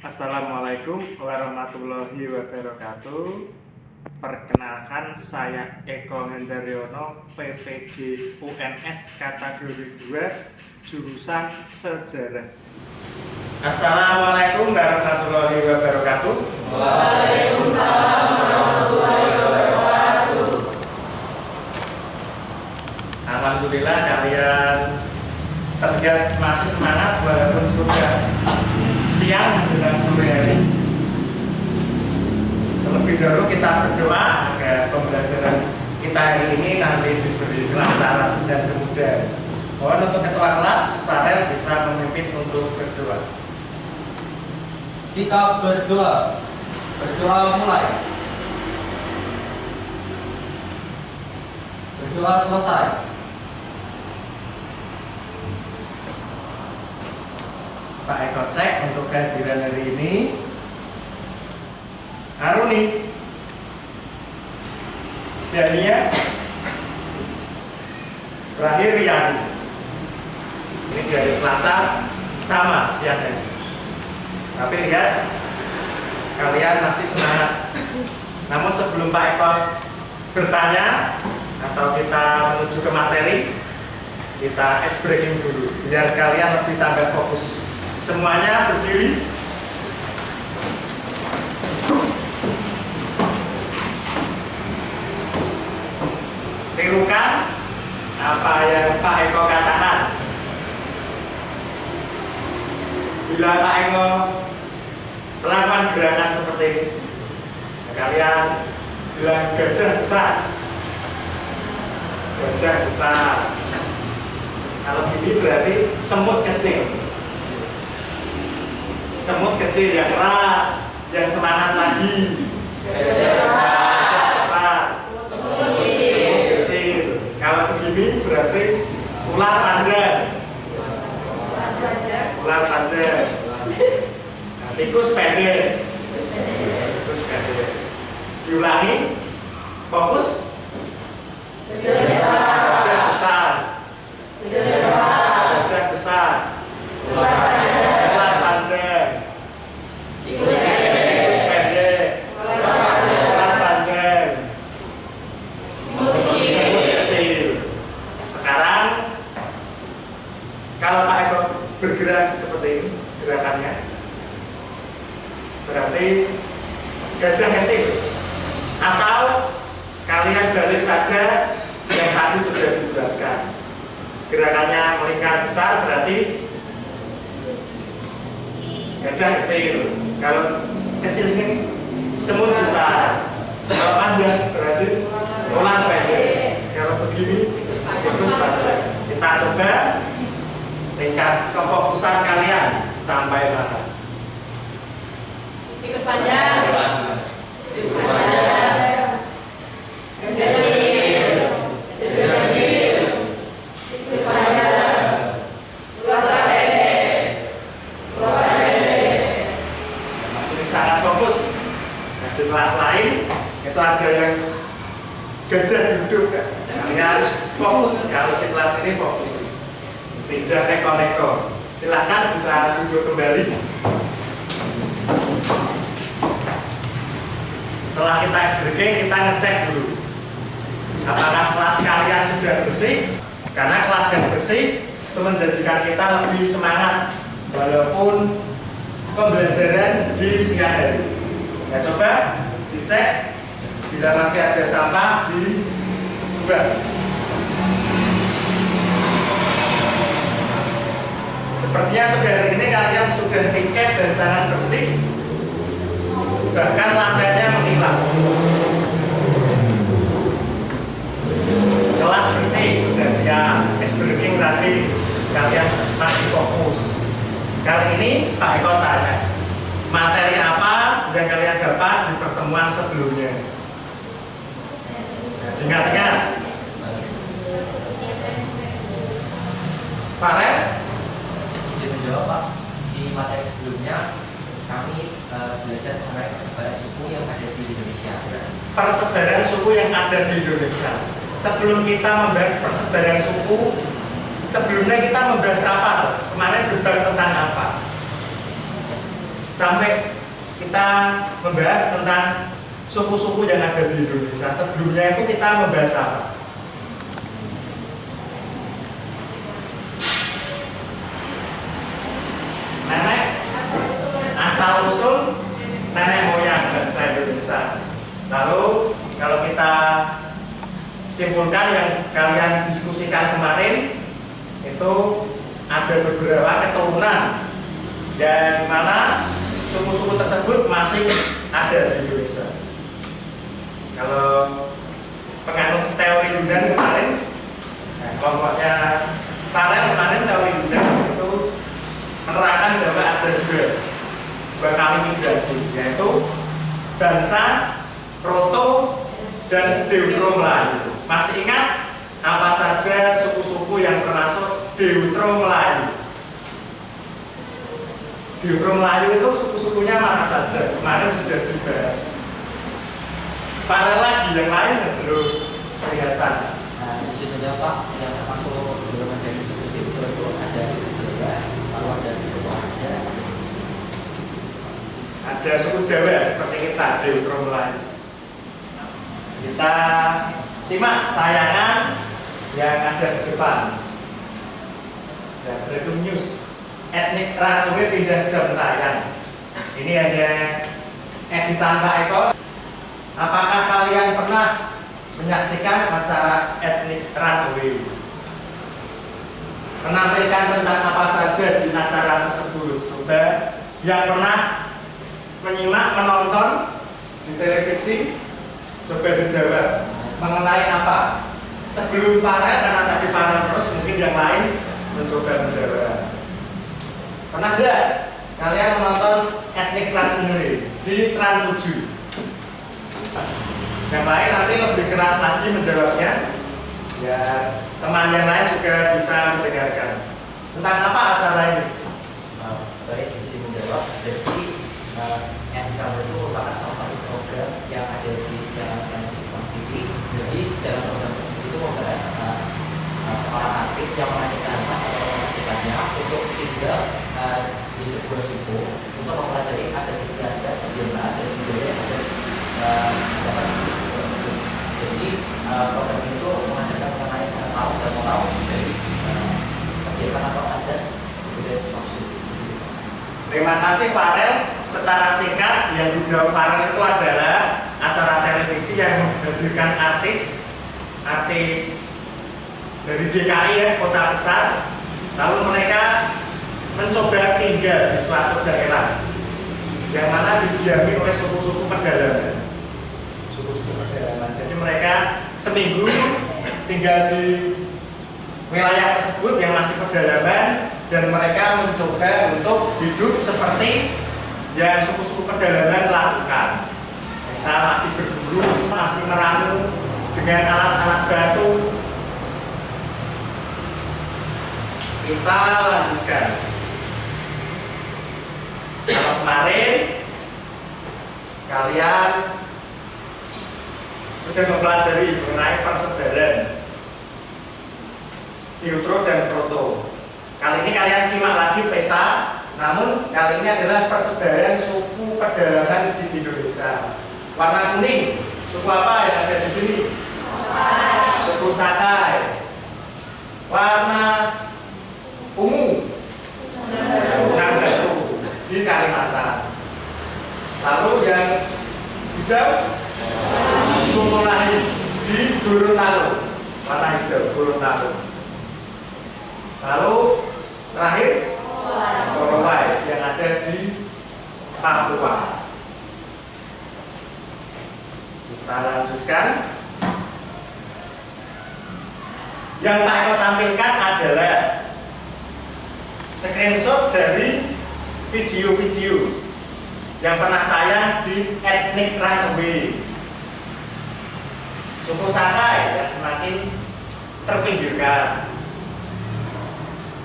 Assalamualaikum warahmatullahi wabarakatuh. Perkenalkan, saya Eko Hendaryono, PPG UNS kategori 2, jurusan Sejarah. Assalamualaikum warahmatullahi wabarakatuh. Waalaikumsalam warahmatullahi wabarakatuh. Alhamdulillah kalian terlihat masih semangat walaupun sudah siang menjelang sore hari. Terlebih dahulu kita berdoa agar pembelajaran kita hari ini nanti diberi kelancaran dan kemudahan. Mohon untuk ketua kelas Farel bisa memimpin untuk berdoa. Sikap berdoa. Berdoa mulai. Berdoa selesai. Pak Eko cek untuk kehadiran hari ini. Aruni, Dania, terakhir Yani. Ini di hari Selasa sama siangnya. Tapi lihat, kalian masih semangat. Namun sebelum Pak Eko bertanya atau kita menuju ke materi, kita ice breaking dulu biar kalian lebih tambah fokus. Semuanya berdiri. Tirukan apa yang Pak Eko katakan. Bila Pak Eko melakukan gerakan seperti ini, kalian bilang gajah besar. Gajah besar. Kalau gini berarti semut kecil. Semut kecil yang keras, yang semangat lagi. Gajah besar. Semut kecil. Kalau begini berarti ular panjang. Ular panjang. Nah, tikus pendek. Tikus pendek. Diulangi. Fokus. Gajah besar. Gajah besar. Gajah besar. Ular panjang. Tikus pendek. Ular panjang. Semut kecil. Sekarang kalau Pak Eko bergerak seperti ini gerakannya, berarti gajah kecil. Atau kalian balik saja yang tadi sudah dijelaskan. Gerakannya melingkar besar berarti gajah kecil. Kalau kecil ini semut besar. Kalau panjang berarti ular pendek. Kalau begini tikus panjang. Kita coba tingkat kefokusan kalian sampai mana? Tikus panjang. Tikus panjang. Gajah kecil. Gajah kecil. Tikus panjang. Ular pendek. Ular pendek. Masih sangat fokus. Nah, di kelas lain itu ada yang gajah duduk. Kalian fokus. Kalau di kelas ini fokus. Tidak neko-neko. Silahkan bisa duduk kembali. Setelah kita ice breaking, kita ngecek dulu apakah kelas kalian sudah bersih. Karena kelas yang bersih itu menjadikan kita lebih semangat walaupun pembelajaran di siang hari. Nah, coba dicek bila masih ada sampah dibuang. Sepertinya untuk hari ini kalian sudah tiket dan sangat bersih. Bahkan lantainya menghilang. Kelas bersih, sudah siap. Ice breaking tadi kalian masih fokus. Kali ini Pak Eko tanya, materi apa yang kalian dapat di pertemuan sebelumnya? Ingat-ingat. Pak Ren? Menjawab Pak, di materi sebelumnya kami belajar mengenai persebaran suku yang ada di Indonesia. Persebaran suku yang ada di Indonesia. Sebelum kita membahas persebaran suku, sebelumnya kita membahas apa? Kemarin debat tentang apa? sampai kita membahas tentang suku-suku yang ada di Indonesia. Sebelumnya itu kita membahas apa? Nenek asal usul nenek moyang bangsa Indonesia. Lalu kalau kita simpulkan yang kalian diskusikan kemarin, itu ada beberapa keturunan yang mana suku-suku tersebut masih ada di Indonesia. Kalau penganut teori Yunan kemarin, kelompoknya Farel kemarin teori Yunan itu menerangkan bahwa ada dua kali migrasi, yaitu bangsa Proto dan Deutero Melayu. Masih ingat apa saja suku-suku yang termasuk Deutero Melayu? Deutero Melayu itu suku-sukunya mana saja? Kemarin sudah dibahas. Paralel lagi yang lain belum kelihatan. Nah, di sini ya Pak, yang termasuk golongan dari suku Deutero itu ada suku Jawa, lalu ada suku Raja, Ada suku Jawa seperti kita, Deutero Melayu. Kita simak tayangan yang ada di depan. Ya, breaking news. Etnik Ranue pindah jam tayang. Ini hanya editan Pak Eko. Apakah kalian pernah menyaksikan acara etnik Ranue? Menampilkan tentang apa saja di acara tersebut? Coba yang pernah menyimak, menonton di televisi, coba dijawab mengenai apa? Sebelum Farel, karena tadi Farel terus, mungkin yang lain mencoba menjawab. Pernah tidak kalian menonton etnik Ranue di Trans 7? Yang lain nanti lebih keras lagi menjawabnya. Ya, teman yang lain juga bisa mendengarkan. Tentang apa acara ini? baik bisa menjawab. Jadi etnik Ranue itu merupakan salah satu program yang ada di siaran televisi Trans TV. Jadi dalam program tersebut itu membahas seorang artis yang mengajak sahabat atau majikannya untuk tinggal di sebuah suku untuk mempelajari adat istiadat, kebiasaan dan budaya yang ada dapat di suku tersebut. Jadi program itu mengajarkan mengenai tahu dan moral dari kebiasaan atau adat budaya suatu suku. Terima kasih Farel. Secara singkat yang dijawab Farel itu adalah acara televisi yang menghadirkan artis dari DKI ya, kota besar. Lalu mereka mencoba tinggal di suatu daerah yang mana didiami oleh suku-suku pedalaman. Suku-suku pedalaman. Jadi mereka seminggu tinggal di wilayah tersebut yang masih pedalaman, dan mereka mencoba untuk hidup seperti yang suku-suku pedalaman lakukan. Misal masih berburu, masih meramu dengan alat-alat batu. Kita lanjutkan. Kalau kemarin kalian sudah mempelajari mengenai persebaran Deutero dan Proto. Kali ini kalian simak lagi peta, namun kali ini adalah persebaran suku pedalaman di Indonesia. Warna kuning, suku apa yang ada di sini? Suku Sakai. Warna ungu, Nanggaru di Kalimantan. Lalu yang hijau, suku Melayu di Gorontalo, warna hijau Gorontalo. Lalu terakhir Korowai yang ada di Papua. Kita lanjutkan. Yang Pak Eko tampilkan adalah screenshot dari video-video yang pernah tayang di etnik Ranue. Suku Sakai yang semakin terpinggirkan.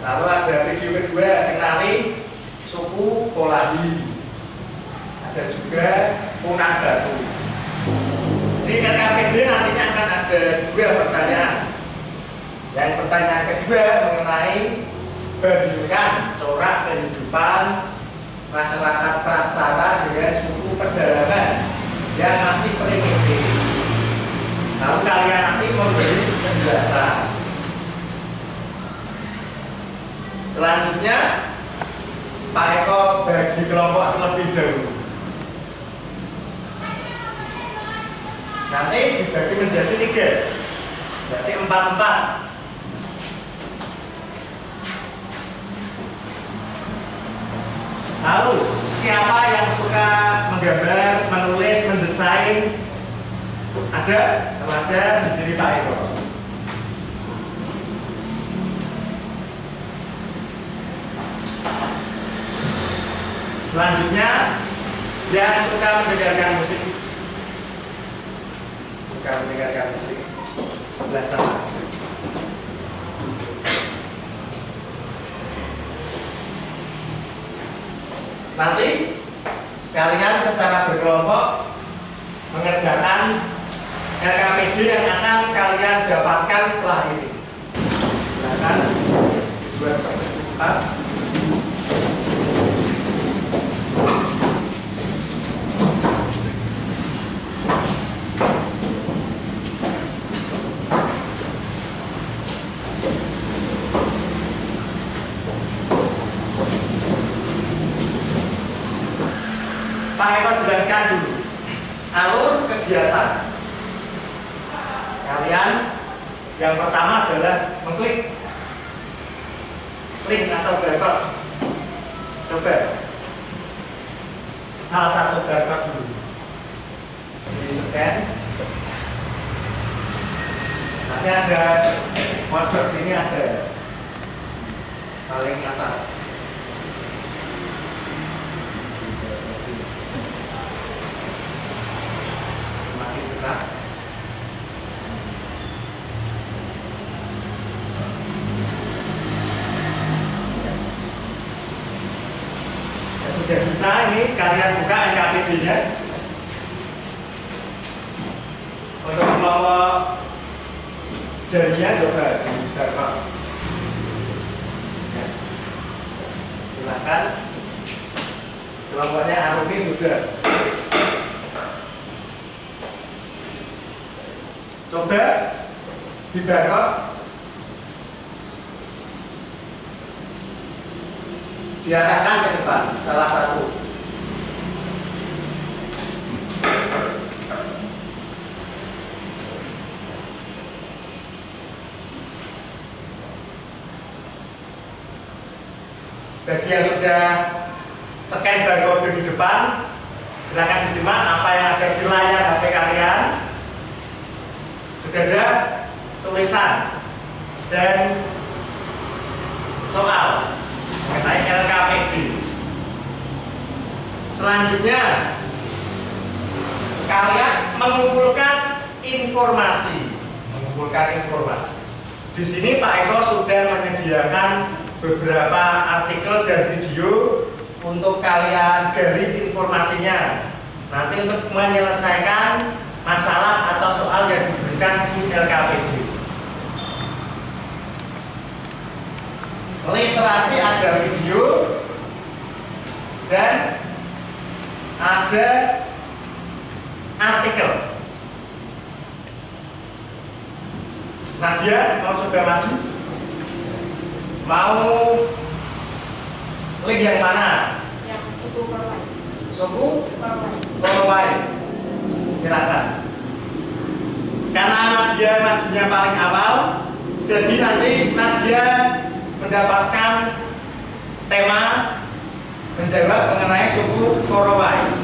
Lalu ada video kedua kenali suku Kolahi. Ada juga Punan Batu. Di LKPD nantinya akan ada dua pertanyaan. Yang pertanyaan kedua mengenai bandingkan corak kehidupan masyarakat Trans Eko bagi kelompok terlebih dahulu. Nanti dibagi menjadi 3, berarti 4-4. Lalu siapa yang suka menggambar, menulis, mendesain? Ada? Kalau ada, di Pak Eko. Selanjutnya, yang suka mendengarkan musik. Suka mendengarkan musik. Sebelah sana. Nanti kalian secara berkelompok mengerjakan LKPD yang akan kalian dapatkan setelah ini. Silakan dibuat percepat. Pak Eko jelaskan dulu alur kegiatan kalian. Yang pertama adalah mengklik link atau barcode. Coba salah satu barcode dulu, di scan. Nanti ada pojok sini, ada paling atas. Nah, ya, sudah bisa ini kalian buka LKPD-nya. Untuk kelompok Dania coba dibuka. Ya. Silakan. Kelompoknya Arumi sudah. Coba di barcode diarahkan ke depan salah satu. Bagi yang sudah scan barcode di depan, silakan disimak apa yang ada di layar HP kalian. Sudah ada tulisan dan soal mengenai LKPD. Selanjutnya kalian mengumpulkan informasi. Di sini Pak Eko sudah menyediakan beberapa artikel dan video untuk kalian gali informasinya. Nanti untuk menyelesaikan masalah atau soal yang diberikan di LKPD. Literasi ada video dan ada artikel. Nadia mau coba maju? Mau link yang mana? Yang suku Korowai. Suku Korowai. Silakan. Karena Nadia majunya paling awal, jadi nanti Nadia mendapatkan tema menjawab mengenai suku Korowai.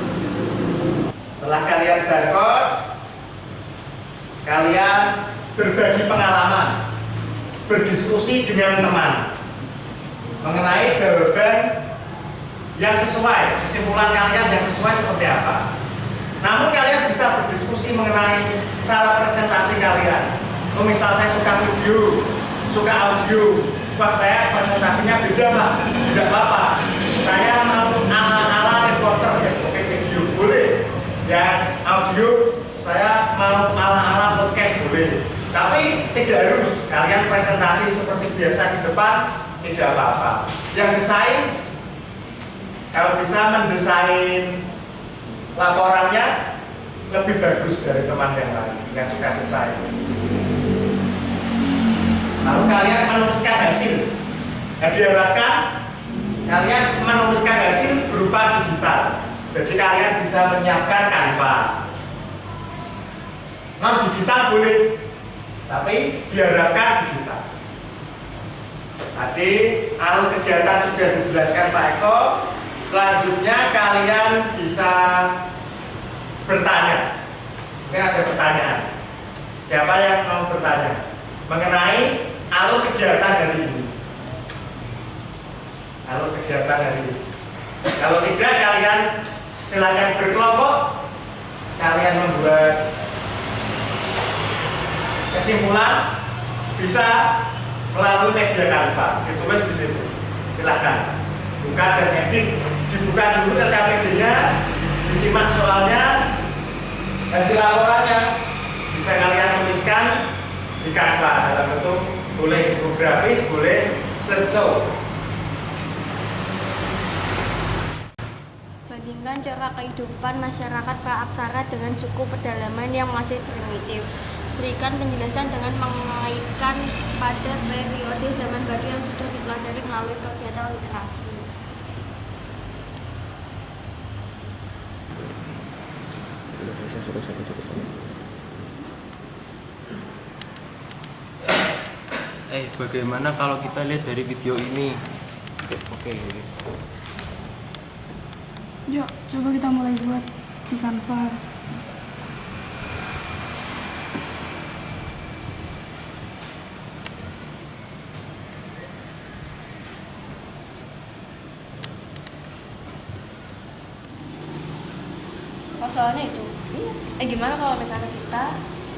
Setelah kalian barcode, kalian berbagi pengalaman, berdiskusi dengan teman mengenai jawaban yang sesuai, kesimpulan kalian yang sesuai seperti apa. Namun kalian bisa berdiskusi mengenai cara presentasi kalian. Oh, misal saya suka video, suka audio, wah saya presentasinya beda Pak, tidak apa-apa. Saya mau ala-ala reporter ya, oke video boleh. Yang audio saya mau ala-ala podcast boleh. Tapi tidak harus kalian presentasi seperti biasa di depan, tidak apa-apa. Yang desain, kalau bisa mendesain laporannya lebih bagus dari teman yang lain yang suka desain. Lalu kalian menuliskan hasil. Nah, diharapkan kalian menuliskan hasil berupa digital. Jadi kalian bisa menyiapkan Canva. Non digital boleh, tapi diharapkan digital. Tadi alur kegiatan sudah dijelaskan Pak Eko. Selanjutnya kalian bisa bertanya. Ini ada pertanyaan. Siapa yang mau bertanya mengenai alur kegiatan hari ini? Alur kegiatan hari ini. Kalau tidak, kalian silakan berkelompok. Kalian membuat kesimpulan bisa melalui media Canva. Ditulis di situ. Silakan buka dan edit. Dibuka dulu LKPD-nya, disimak soalnya, hasil laporannya bisa kalian tuliskan di Canva dalam bentuk boleh infografis, boleh slideshow. Bandingkan cara kehidupan masyarakat praaksara dengan suku pedalaman yang masih primitif. Berikan penjelasan dengan mengaitkan pada periode zaman baru yang sudah dipelajari melalui kegiatan literasi. Bagaimana kalau kita lihat dari video ini? Oke. Yuk, coba kita mulai buat di Canva. Oh, soalnya itu. Gimana kalau misalnya kita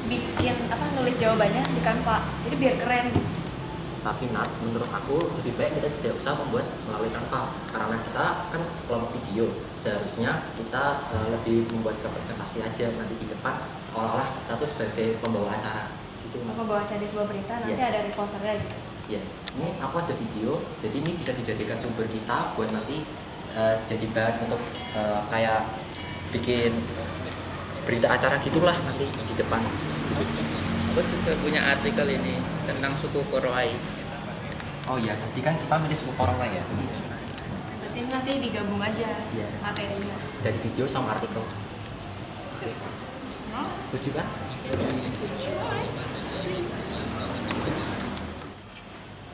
bikin nulis jawabannya di Canva, jadi biar keren. Tapi Nat, menurut aku lebih baik kita tidak usah membuat melalui Canva karena kita kan kelompok video. Seharusnya kita lebih membuat ke presentasi aja nanti di depan seolah-olah kita tuh sebagai pembawa acara gitu. Membawa acara di sebuah berita, nanti Iya. ada reporternya gitu. Ya, ini aku ada video, jadi ini bisa dijadikan sumber kita buat nanti jadi bahan untuk kayak bikin berita acara gitulah nanti di depan. Aku juga punya artikel ini tentang suku Korowai. Oh iya, tadi kan kita milih suku Korowai ya. Berarti nanti digabung aja Iya. materinya. Dari video sama artikel. Setuju kan?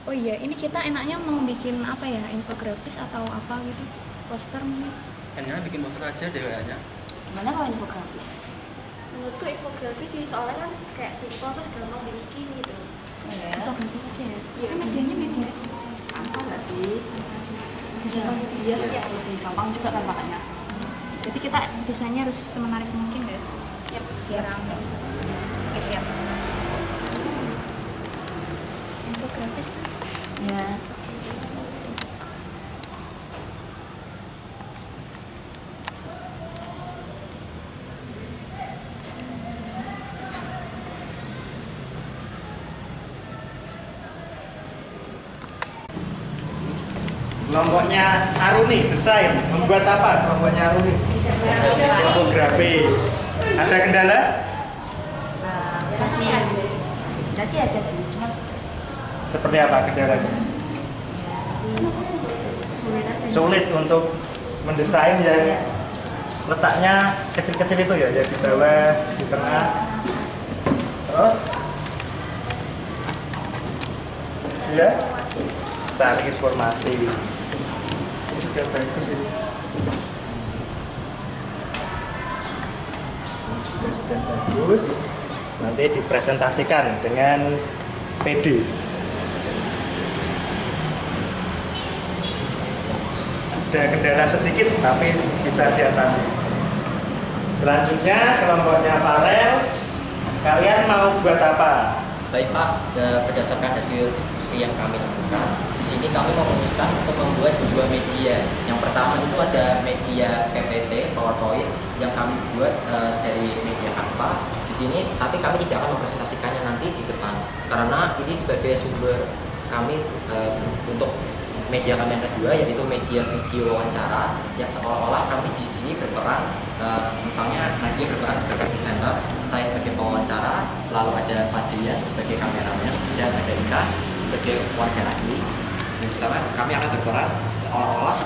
Oh iya, ini kita enaknya mau bikin apa ya? Infografis atau apa gitu? Poster mungkin? Hanya bikin poster aja deh kayaknya. Gimana kalau infografis? Menurutku infografis sih soalnya kan kayak simpel terus gampang dibikin gitu. Infografis aja ya? Iya. Medianya media. Apa nggak sih? Bisa gitu. Iya, lebih gampang juga kan makanya. Jadi kita desainnya harus semenarik mungkin guys. Yap. Biar rame. Oke, siap. Infografis kan? Ya. Kelompoknya Aruni, desain, membuat apa kelompoknya Aruni? Infografis. Ada kendala? Pasti ada. Berarti ada sih, cuma Seperti apa kendalanya? sulit aja. Sulit untuk mendesain yang letaknya kecil-kecil itu ya, di bawah, di tengah. Terus? Ya, cari informasi. Ini juga bagus ini. Sudah bagus. Nanti dipresentasikan dengan PD. Ada kendala sedikit tapi bisa diatasi. Selanjutnya kelompoknya Farel, kalian mau buat apa? Baik Pak, berdasarkan hasil diskusi yang kami lakukan, di sini kami memutuskan untuk membuat dua media. Yang pertama itu ada media PPT PowerPoint yang kami buat dari media Canva. Di sini, tapi kami tidak akan mempresentasikannya nanti di depan karena ini sebagai sumber kami untuk media kami yang kedua, yaitu media video wawancara yang seolah-olah kami di sini berperan, misalnya Nadia berperan sebagai presenter, saya sebagai pewawancara, lalu ada Fajrian sebagai kameramen dan ada Ika sebagai warga asli. Di sana kami akan berperan seolah-olah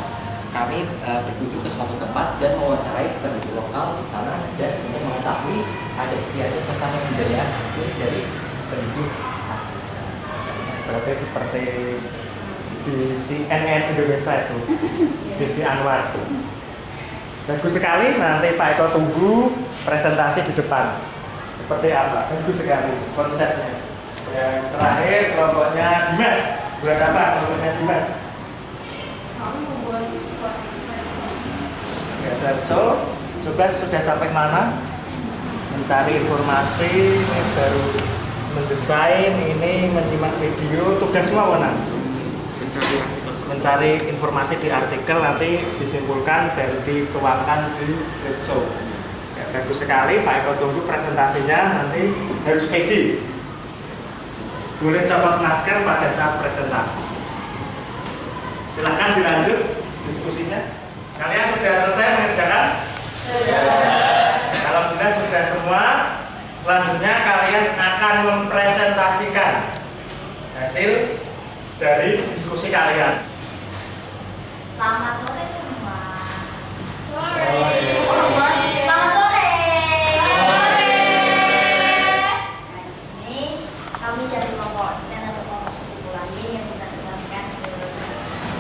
kami berkunjung ke suatu tempat dan mewawancarai penduduk lokal di sana dan untuk mengetahui ada istiadat serta kebudayaan asli dari penduduk asli di sana. Berarti seperti di CNN Indonesia itu, di Anwar. Bagus sekali, nanti Pak Eko tunggu presentasi di depan. Seperti apa? Bagus sekali konsepnya. Yang terakhir kelompoknya Dimas. Buat apa kelompoknya Dimas? Ya, Sergio, coba sudah sampai mana? Mencari informasi, ini baru mendesain, ini menyimak video, tugas semua mana? Mencari informasi di artikel, nanti disimpulkan dan dituangkan di slideshow. Ya, bagus sekali, Pak Eko tunggu presentasinya, nanti harus pede. Boleh copot masker pada saat presentasi. Silahkan dilanjut diskusinya. Kalian sudah selesai mengerjakan? Alhamdulillah sudah semua. Selanjutnya kalian akan mempresentasikan hasil dari diskusi kalian. Selamat sore semua. Sore. Selamat sore. Nah, di sini kami dari kelompok desain atau kelompok suku lain yang kita simulasikan hasil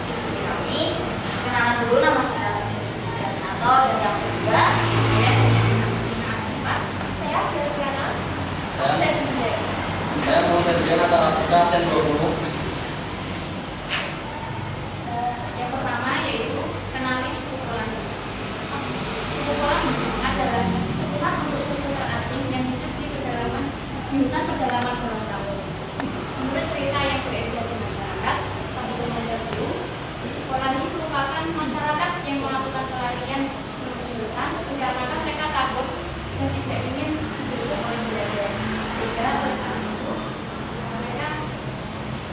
diskusi kami. Kenalan dulu nama saya Nato dan yang kedua saya Adriana. Saya sebenarnya. Saya mau kerja kata-kata sen 20. Yang pertama yaitu kenali suku Polandia. Suku Polandia adalah sebuah untuk suku terasing yang hidup di hutan pedalaman Gorontalo. Menurut cerita yang beredar di masyarakat pada zaman dahulu, Polandia merupakan masyarakat yang melakukan pelarian menuju hutan dikarenakan mereka takut dan tidak ingin dijajah oleh Belanda, sehingga oleh karena itu mereka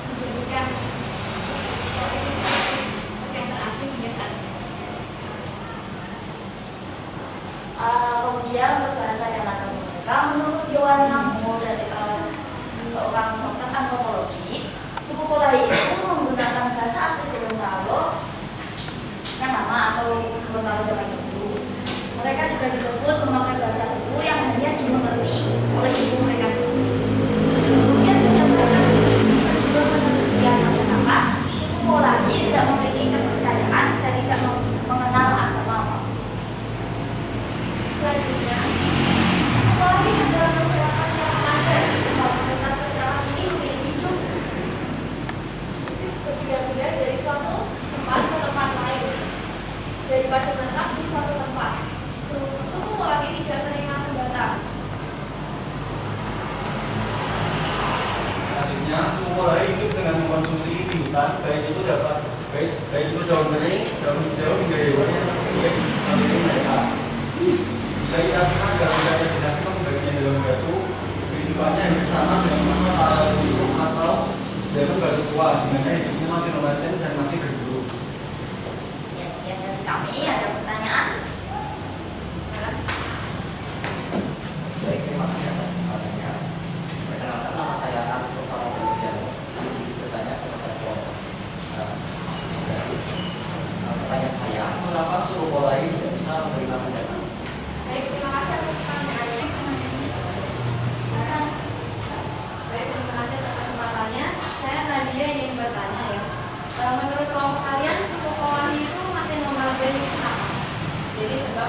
menjadikan suku ini sebagai suku yang terasing hingga saat ini. Kemudian untuk bahasa dan latar mereka, menurut Yohan Namo dari seorang dokter antropologi, suku Polandia itu menggunakan bahasa asli Gorontalo yang nama atau Gorontalo zaman dulu. Mereka juga disebut memakai bahasa Tebu yang hanya dimengerti oleh ibu mereka sendiri. Kemudian berdasarkan sejumlah penelitian masyarakat, suku Polandia tidak memiliki kepercayaan dan tidak mengenal agama. Selanjutnya, Polandia adalah masyarakat yang ada di komunitas masyarakat ini memilih hidup berpindah-pindah dari suatu tempat ke tempat lain daripada menetap di suatu tempat. Suku Polandia tidak menerima pendatang. Selanjutnya, suku Polandia hidup dengan mengkonsumsi isi hutan, baik itu daun kering, daun hijau, hingga hewan yang memiliki mereka. Bila kita senang dalam wilayah dinasti pembagian dalam batu, kehidupannya hampir sama dengan masa paleolitik atau zaman batu tua, di mana hidupnya masih nomaden dan masih berburu. Ya, sekian dari kami. Ada pertanyaan? Baik, terima kasih atas kesempatannya. Perkenalkan, nama saya Aristo Farah dan sini bertanya kepada kelompok gratis. Pertanyaan saya, mengapa suku Polandia tidak bisa menerima pendatang? Baik, terima kasih atas pertanyaannya. Baik, terima kasih atas kesempatannya. Saya Nadia ingin bertanya ya. Menurut kelompok kalian, suku Polandia itu masih nomaden itu apa? Jadi sebab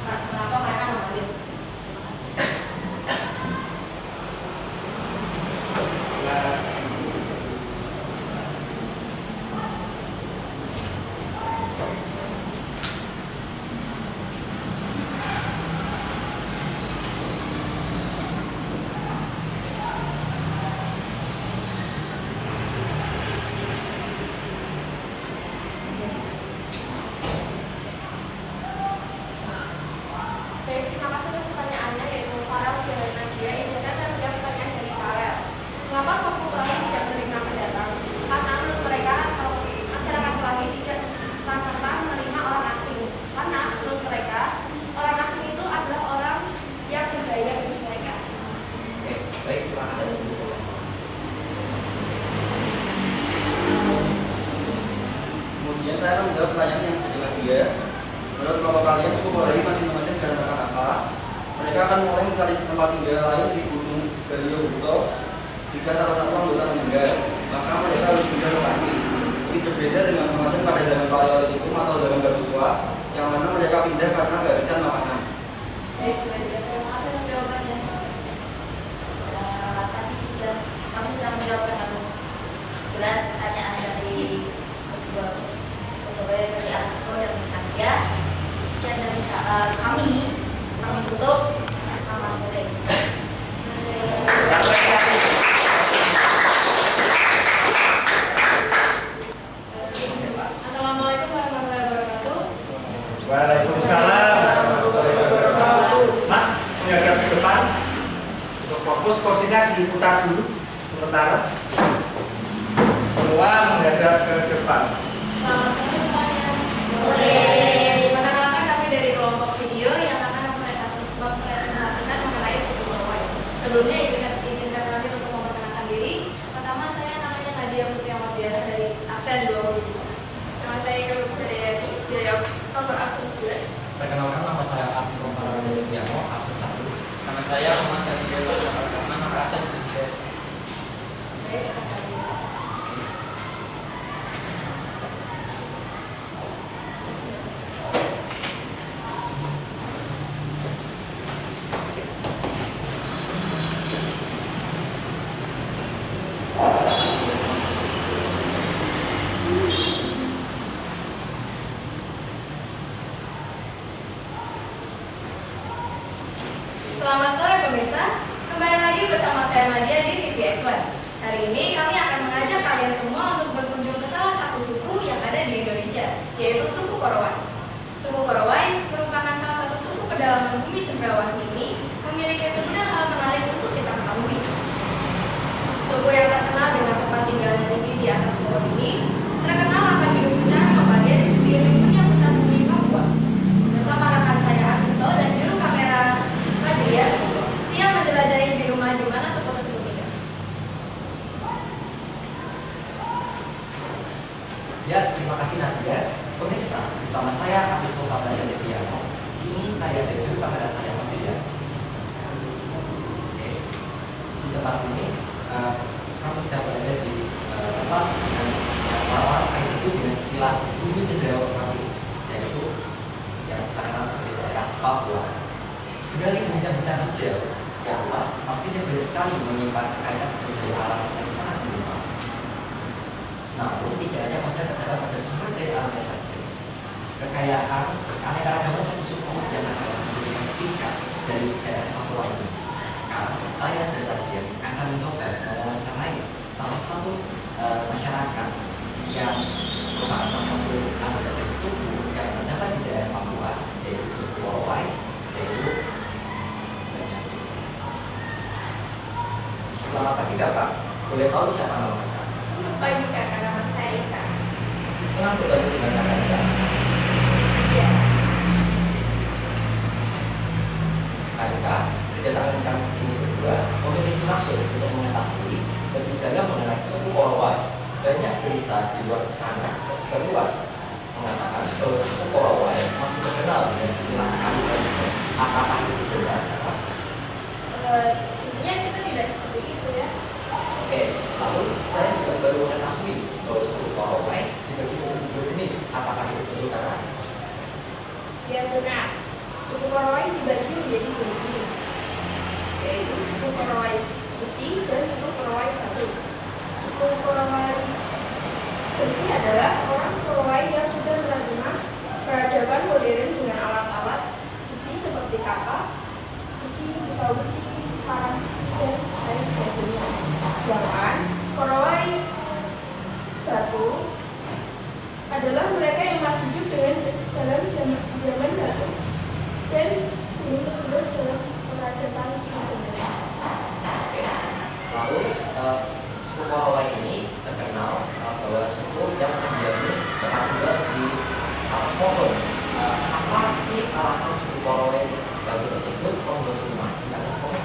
kenapa mereka nomaden? Terima kasih. mereka akan mulai mencari tempat tinggal lain di Gunung Galio Jika salah satu anggota meninggal, maka mereka harus pindah lokasi. Ini berbeda dengan kemarin pada zaman Paleolitikum atau zaman Batu Tua, yang mana mereka pindah karena kehabisan makanan. Baik, sudah jelas. Terima kasih atas jawabannya. Tadi kami sudah menjawabkan lalu jelas pertanyaan dari kedua pegawai dari Aksco dan Nadia. Sekian dari kami tutup. Selamat sore. Assalamualaikum warahmatullahi wabarakatuh. Waalaikumsalam. Mas, menghadap ke depan. Untuk fokus, kursinya diputar dulu sementara. Semua menghadap ke depan. Selamat sore semuanya. Perkenalkan kami dari kelompok video yang akan mempresentasikan mengenai suku Korowai. Sebelumnya izinkan kami untuk memperkenalkan diri. Pertama, saya namanya Nadia Putri Amardiana dari absen 22. Nama saya Iqbal Suryani dari nomor absen 11. Perkenalkan, nama saya Agus Kontara dari Piano, absen 1. Nama saya Muhammad Ganjar Pertama, merasa sukses. Baik, kami. Selamat sore pemirsa, kembali lagi bersama saya Nadia di TVX1. Hari ini kami akan mengajak kalian semua untuk berkunjung ke salah satu suku yang ada di Indonesia, yaitu suku Korowai. Suku Korowai merupakan salah satu suku pedalaman bumi cendrawasih ini, memiliki segudang hal menarik untuk kita ketahui. Suku yang terkenal dengan tempat tinggalnya tinggi di atas pohon ini, terkenal akan hidup secara nomaden di rimbunnya hutan bumi Papua. Bersama rekan saya Aristo dan juru kamera Fajria, siap menjelajahi di rumah di mana suku tersebut tinggal. Ya, terima kasih Nadia. Pemirsa, bersama saya Agus Kontara dari Piano. Ini saya dan juru kamera saya Fajria. Oke, di tempat ini kami sedang berada di tempat yang orang saya sebut dengan istilah bumi cendrawasih, yaitu yang terkenal sebagai daerah Papua. Dari bidang-bidang hijau yang luas, pastinya banyak sekali menyimpan kekayaan sumber daya alam yang sangat melimpah. Namun tidak hanya terdapat pada sumber daya alamnya saja. Kekayaan keanekaragaman suku-suku yang akan menjadi ciri khas dari daerah Papua ini. Sekarang saya dan Rajian akan mencoba mewawancarai salah satu masyarakat yang merupakan salah satu anggota dari suku yang terdapat di daerah Papua, yaitu suku Korowai, yaitu Selamat pagi Kakak, boleh tahu siapa nama Kakak? Selamat pagi kakak, nama saya Ika. Senang bertemu dengan Kakak Ika. Iya. Ika, kedatangan kami di sini berdua memiliki maksud untuk mengetahui lebih dalam mengenai suku Korowai. Banyak berita di luar sana tersebar luas mengatakan bahwa suku Korowai masih terkenal dengan istilah kanibalisme. Apakah itu benar, Kakak? Intinya kita tidak seperti itu ya. Oke, lalu saya juga baru mengetahui bahwa suku Korowai dibagi menjadi 2 jenis. Apakah itu betul, Kakak? Ya benar. Suku Korowai dibagi menjadi 2 jenis, yaitu suku Korowai besi dan suku Korowai batu. Suku Korowai besi adalah orang Korowai yang sudah menerima peradaban modern dengan alat-alat besi seperti kapak, besi, pisau besi, parang besi, dan lain sebagainya. Sedangkan Korowai batu adalah mereka yang masih hidup dalam zaman batu dan belum tersebut dalam peradaban modern. Oke. Lalu suku Korowai ini terkenal bahwa suku yang mendiami tempat tinggal di atas pohon. Apa sih alasan suku Korowai batu tersebut membuat rumah di atas pohon?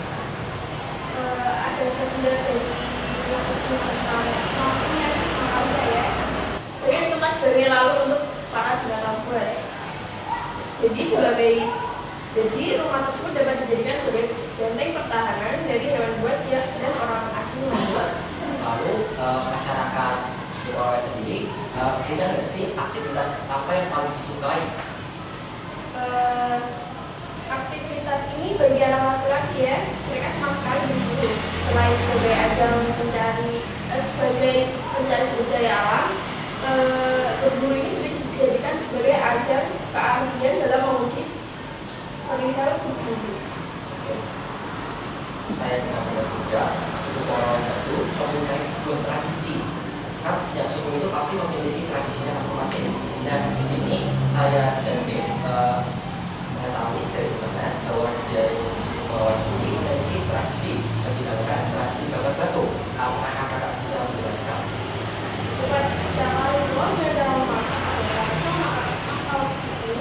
Ada benda dari maksudnya ya. Jadi tempat sebagai lalu untuk para dalam buas. Jadi sebagai Jadi rumah tersebut dapat dijadikan sebagai benteng pertahanan dari hewan buas dan orang asing lainnya. Lalu masyarakat suku Korowai sendiri punya nggak sih aktivitas apa yang paling disukai? Aktivitas ini bagi anak laki-laki ya, mereka senang sekali berburu. Selain sebagai ajang sebagai pencari sumber daya alam, berburu ini juga dijadikan sebagai ajang keahlian dalam menguji perihal berburu. Saya benar-benar juga suku Korowai itu mempunyai sebuah tradisi. Kan setiap suku itu pasti memiliki tradisinya masing-masing. Dan di sini saya dan Bim mengetahui dari internet bahwa dari suku Korowai sendiri memiliki tradisi yang dinamakan tradisi bakar batu. Apakah kakak bisa menjelaskan? Cara ritualnya dalam masak adalah sama asal itu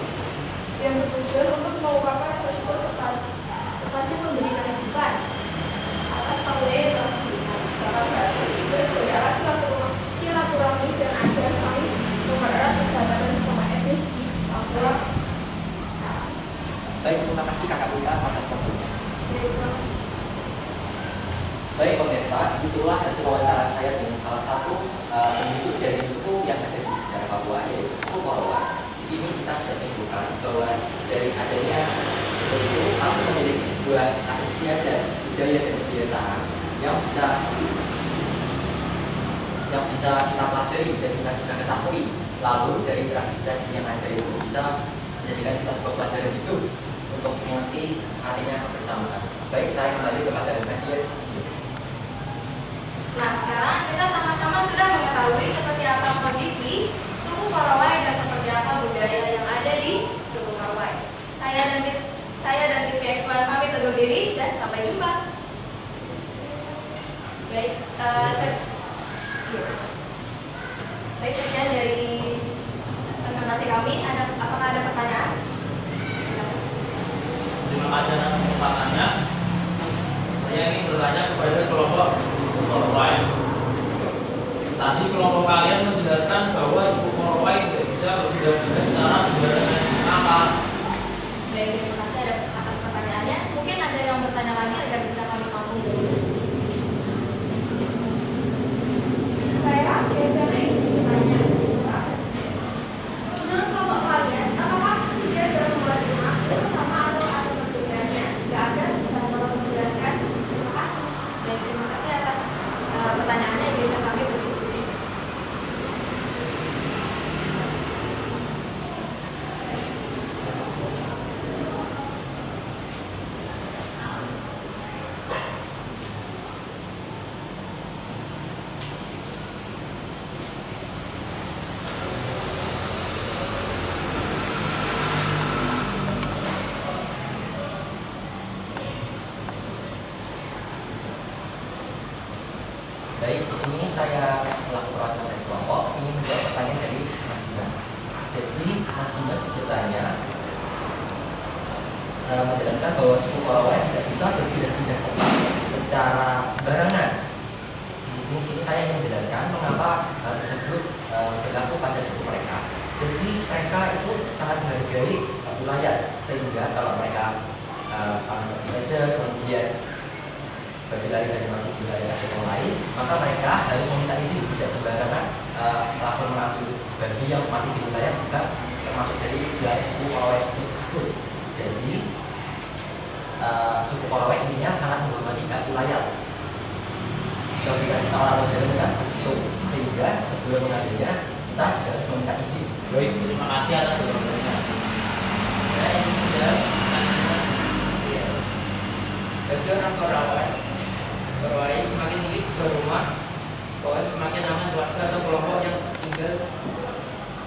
yang bertujuan untuk mengungkapkan rasa syukur kepada pemberian kehidupan atas karunia yang telah diberikan. Bakar batu juga sebagai alat silaturahmi dan ajaran saling mempererat persahabatan bersama etnis di Papua. Baik, terima kasih kakak Ita atas waktunya. Terima kasih. Baik pemirsa, itulah hasil wawancara saya dengan salah satu penduduk dari suku yang ada di daerah Papua, yaitu suku Korowai. Di sini kita bisa simpulkan bahwa dari adanya suku itu pasti memiliki sebuah adat istiadat, budaya dan kebiasaan yang bisa kita pelajari dan kita bisa ketahui. Lalu dari tradisi yang ada itu bisa menjadikan kita sebuah pelajaran hidup untuk mengerti artinya kebersamaan. Baik, saya kembali kepada Nadia di studio. Nah, sekarang kita sama-sama sudah mengetahui seperti apa kondisi suku Korowai dan seperti apa budaya yang ada di suku Korowai. Saya dan TVX1 pamit undur diri dan sampai jumpa. Baik, sekian dari presentasi kami. Apakah ada pertanyaan? Terima kasih atas kesempatannya. Saya ingin bertanya kepada kelompok Korowai. Tadi kelompok kalian menjelaskan bahwa suku Korowai tidak bisa berpindah-pindah secara sembarangan. Kenapa? Baik, terima kasih atas pertanyaannya. Mungkin ada yang bertanya lagi agar bisa kami tampung dulu. Saya dari bertanya. Menurut kelompok kalian, apakah dia dalam membuat rumah bersama atau perbedaannya? Jika ada, bisa tolong dijelaskan. Terima kasih. Baik, terima kasih atas pertanyaannya. Izinkan kami berdiskusi. Baik, di sini saya selaku perwakilan dari kelompok ingin menjawab pertanyaan dari Mas Dimas. Jadi Mas Dimas bertanya menjelaskan bahwa suku Korowai tidak bisa berpindah-pindah tempat secara sembarangan. Di sini saya ingin menjelaskan mengapa hal tersebut berlaku pada suku mereka. Jadi mereka itu sangat menghargai wilayah, sehingga kalau mereka panen saja kemudian berlari dari satu wilayah ke yang lain, maka mereka harus meminta izin, tidak sembarangan langsung mengambil bagi yang mati di wilayah bukan termasuk dari wilayah suku Korowai tersebut. Jadi suku Korowai intinya sangat menghormati hak wilayah. Kalau kita orang modern kan itu, sehingga sebelum mengambilnya kita juga harus meminta izin. Baik, terima kasih atas jawabannya. Saya ingin menjawab pertanyaan. Bagi orang Korowai semakin tinggi sebuah rumah, bahwa semakin aman warga atau kelompok yang tinggal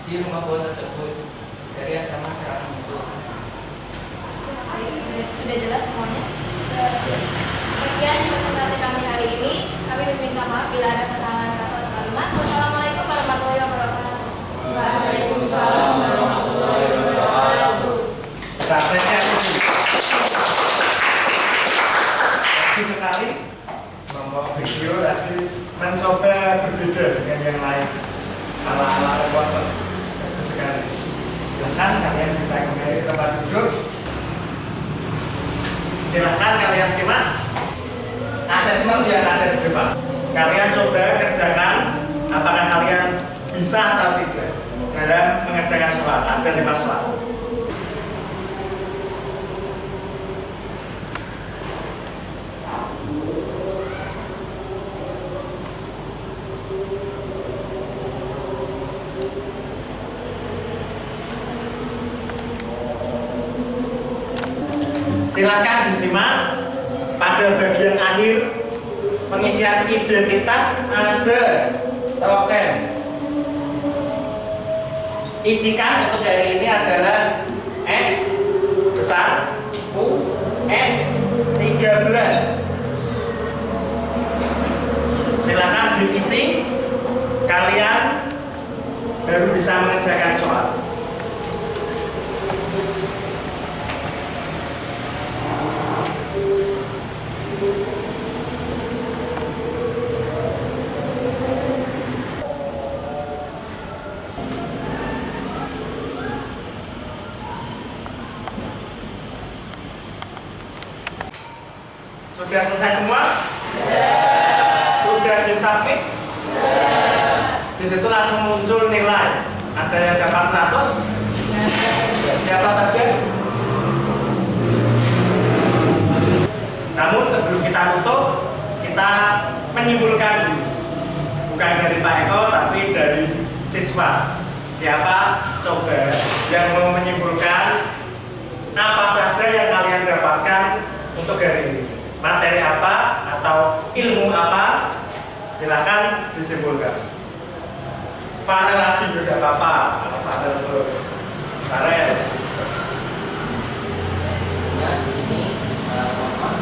di rumah bawah tersebut dari ancaman serangan musuh. Sudah jelas semuanya. Sekian presentasi kami hari ini. Kami meminta maaf bila ada kesalahan kata atau kalimat. Wassalamualaikum warahmatullahi wabarakatuh. Waalaikumsalam warahmatullahi wabarakatuh. Bagus sekali membawa video tadi mencoba berbeda dengan yang lain ala-ala reporter. Bagus sekali. Silahkan kalian bisa kembali ke tempat duduk. Silahkan kalian simak asesmen yang ada di depan. Kalian coba kerjakan apakah kalian bisa atau tidak dalam mengerjakan soal. Ada 5 soal. Silakan disimak. Pada bagian akhir pengisian identitas ada token. Isikan untuk hari ini adalah S besar U S 13. Silakan diisi. Kalian baru bisa mengerjakan soal. Sudah selesai semua? Sudah disubmit? Di situ langsung muncul nilai. Ada yang dapat 100? Siapa saja? Namun sebelum kita tutup, kita menyimpulkan dulu. Bukan dari Pak Eko, tapi dari siswa. Siapa coba yang mau menyimpulkan apa saja yang kalian dapatkan untuk hari ini? Materi apa atau ilmu apa? Silahkan disimpulkan. Farel lagi juga apa-apa. Farel terus. Farel. Ya, di sini akan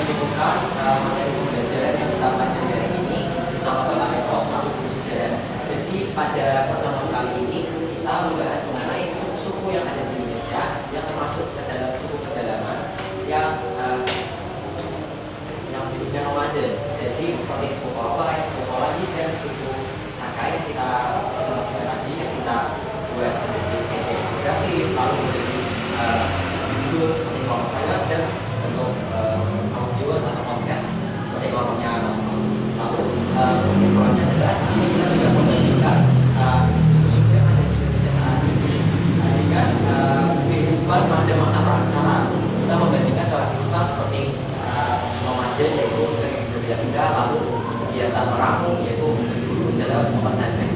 menyimpulkan materi pembelajaran yang kita pelajari hari ini bersama Bapak Eko selaku guru sejarah. Jadi pada pertemuan kali ini kita membahas mengenai suku-suku yang ada di Indonesia yang termasuk ke dalam suku pedalaman yang hidupnya nomaden. Jadi seperti suku Korowai, suku Koladi, dan suku Sakai yang kita selesaikan tadi, yang kita buat menjadi PDF gratis, lalu menjadi video seperti kelompok saya dan bentuk audio atau podcast seperti kelompoknya. Lalu kesimpulannya adalah di sini kita juga membandingkan suku-suku yang ada di Indonesia saat ini dengan kehidupan pada masa praksara. Kita membandingkan cara kehidupan seperti nomaden, yaitu sering berpindah-pindah, lalu kegiatan meramu, yaitu dulu dalam pertanian.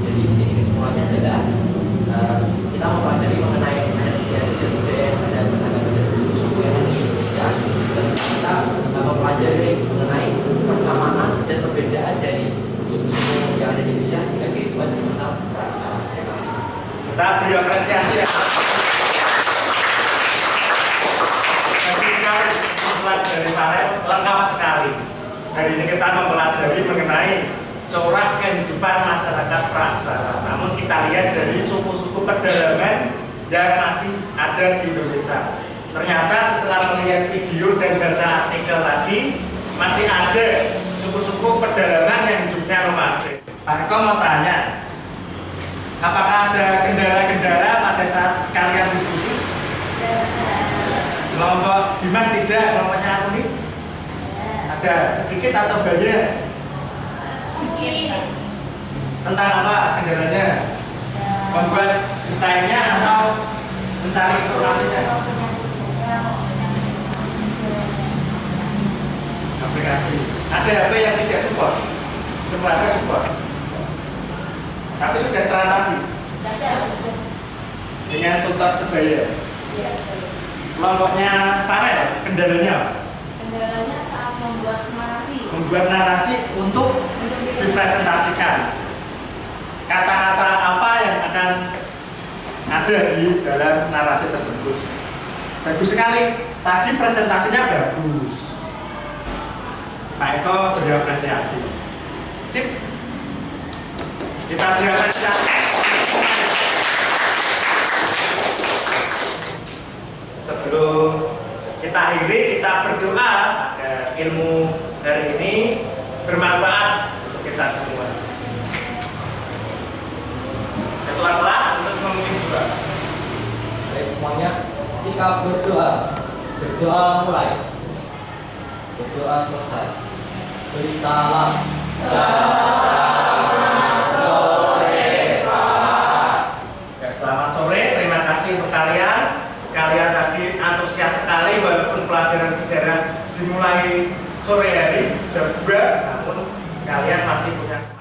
Jadi di sini kesimpulannya adalah kita mempelajari mengenai adat istiadat dan budaya yang ada pada suku-suku yang ada di Indonesia, serta kita mempelajari mengenai persamaan dan perbedaan dari suku-suku yang ada di Indonesia dengan kehidupan di masa praksara. Terima kasih. Kita beri apresiasi ya. Kesimpulan dari Farel lengkap sekali. Hari ini kita mempelajari mengenai corak kehidupan masyarakat praksara. Namun kita lihat dari suku-suku pedalaman yang masih ada di Indonesia. Ternyata setelah melihat video dan baca artikel tadi, masih ada suku-suku pedalaman yang hidupnya nomaden. Pak Eko mau tanya, apakah ada kendala-kendala pada saat kalian diskusi? Kelompok Dimas tidak, kelompoknya aku nih? Ada sedikit atau banyak? Tentang apa kendalanya? Membuat desainnya atau mencari informasinya? Aplikasi. Ada HP yang tidak support? Semua ada support. Tapi sudah teratasi dengan tutor sebaya. Kelompoknya Farel, kendalanya? Kendalanya saat membuat narasi. Membuat narasi untuk dipresentasikan. Kata-kata apa yang akan ada di dalam narasi tersebut. Bagus sekali. Tadi presentasinya bagus. Pak Eko beri apresiasi. Sip. Kita beri apresiasi. Sebelum kita akhiri, kita berdoa agar ilmu hari ini bermanfaat untuk kita semua. Ketua kelas untuk memimpin doa. Baik semuanya, sikap berdoa. Berdoa mulai. Berdoa selesai. Beri salam. Ya, selamat sore, terima kasih untuk kalian. Kalian tadi antusias sekali walaupun pelajaran sejarah dimulai sore hari jam 2, namun kalian masih punya semangat.